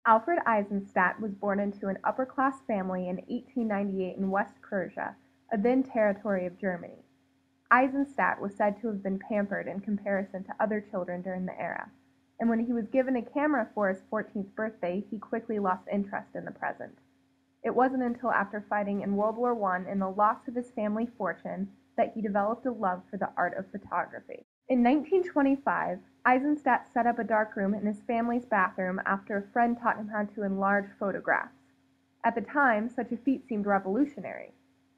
Alfred Eisenstaedt was born into an upper-class family in 1898 in West Prussia, a then territory of Germany. Eisenstaedt was said to have been pampered in comparison to other children during the era, and when he was given a camera for his 14th birthday, he quickly lost interest in the present. It wasn't until after fighting in World War I and the loss of his family fortune that he developed a love for the art of photography. In 1925, Eisenstaedt set up a darkroom in his family's bathroom after a friend taught him how to enlarge photographs. At the time, such a feat seemed revolutionary.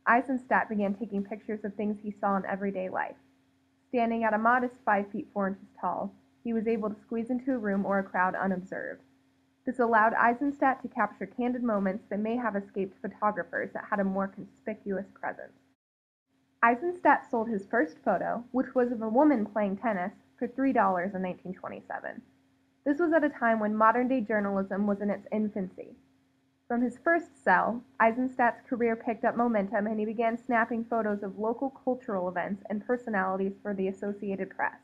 Eisenstaedt began taking pictures of things he saw in everyday life. Standing at a modest 5 feet 4 inches tall, he was able to squeeze into a room or a crowd unobserved. This allowed Eisenstaedt to capture candid moments that may have escaped photographers that had a more conspicuous presence. Eisenstaedt sold his first photo, which was of a woman playing tennis, for $3 in 1927. This was at a time when modern-day journalism was in its infancy. From his first sell, Eisenstadt's career picked up momentum and he began snapping photos of local cultural events and personalities for the Associated Press.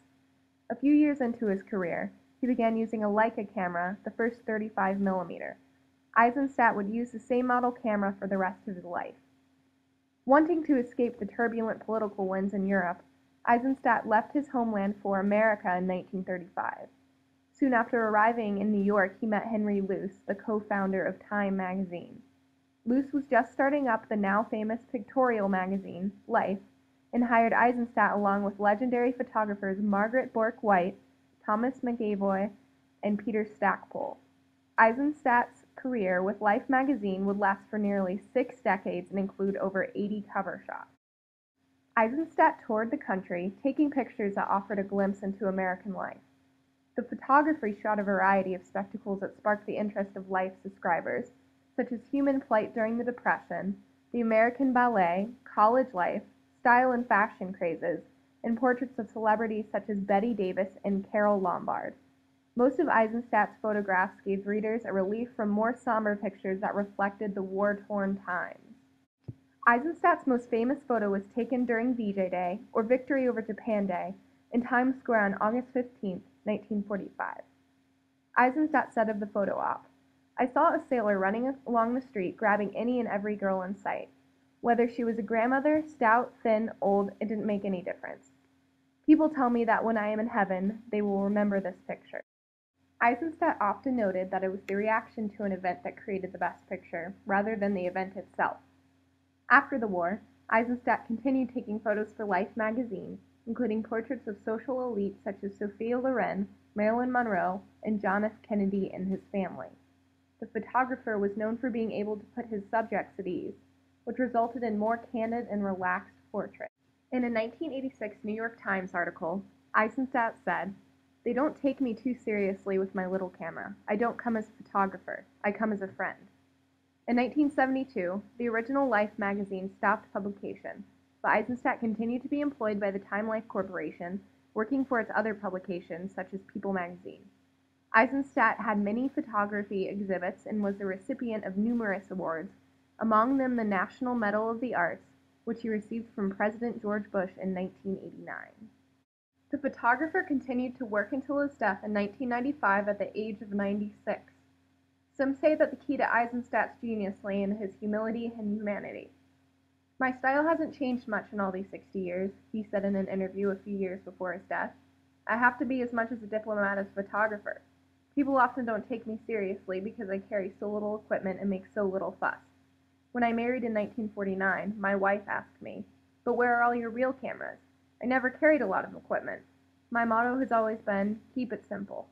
A few years into his career, he began using a Leica camera, the first 35mm. Eisenstaedt would use the same model camera for the rest of his life. Wanting to escape the turbulent political winds in Europe, Eisenstaedt left his homeland for America in 1935. Soon after arriving in New York, he met Henry Luce, the co-founder of Time magazine. Luce was just starting up the now famous pictorial magazine, Life, and hired Eisenstaedt along with legendary photographers Margaret Bourke-White, Thomas McAvoy, and Peter Stackpole. Eisenstadt's career with Life magazine would last for nearly 6 decades and include over 80 cover shots. Eisenstaedt toured the country, taking pictures that offered a glimpse into American life. The photography shot a variety of spectacles that sparked the interest of Life's subscribers, such as human plight during the Depression, the American ballet, college life, style and fashion crazes, and portraits of celebrities such as Bette Davis and Carole Lombard. Most of Eisenstadt's photographs gave readers a relief from more somber pictures that reflected the war-torn times. Eisenstadt's most famous photo was taken during VJ Day, or Victory over Japan Day, in Times Square on August 15, 1945. Eisenstaedt said of the photo op, "I saw a sailor running along the street grabbing any and every girl in sight. Whether she was a grandmother, stout, thin, old, it didn't make any difference. People tell me that when I am in heaven, they will remember this picture." Eisenstaedt often noted that it was the reaction to an event that created the best picture, rather than the event itself. After the war, Eisenstaedt continued taking photos for Life magazine, including portraits of social elites such as Sophia Loren, Marilyn Monroe, and John F. Kennedy and his family. The photographer was known for being able to put his subjects at ease, which resulted in more candid and relaxed portraits. In a 1986 New York Times article, Eisenstaedt said, "They don't take me too seriously with my little camera. I don't come as a photographer. I come as a friend." In 1972, the original Life magazine stopped publication, but Eisenstaedt continued to be employed by the Time Life Corporation, working for its other publications such as People magazine. Eisenstaedt had many photography exhibits and was the recipient of numerous awards, among them the National Medal of the Arts, which he received from President George Bush in 1989. The photographer continued to work until his death in 1995 at the age of 96. Some say that the key to Eisenstadt's genius lay in his humility and humanity. "My style hasn't changed much in all these 60 years, he said in an interview a few years before his death. "I have to be as much as a diplomat as a photographer. People often don't take me seriously because I carry so little equipment and make so little fuss. When I married in 1949, my wife asked me, 'But where are all your real cameras?' I never carried a lot of equipment. My motto has always been, 'Keep it simple.'"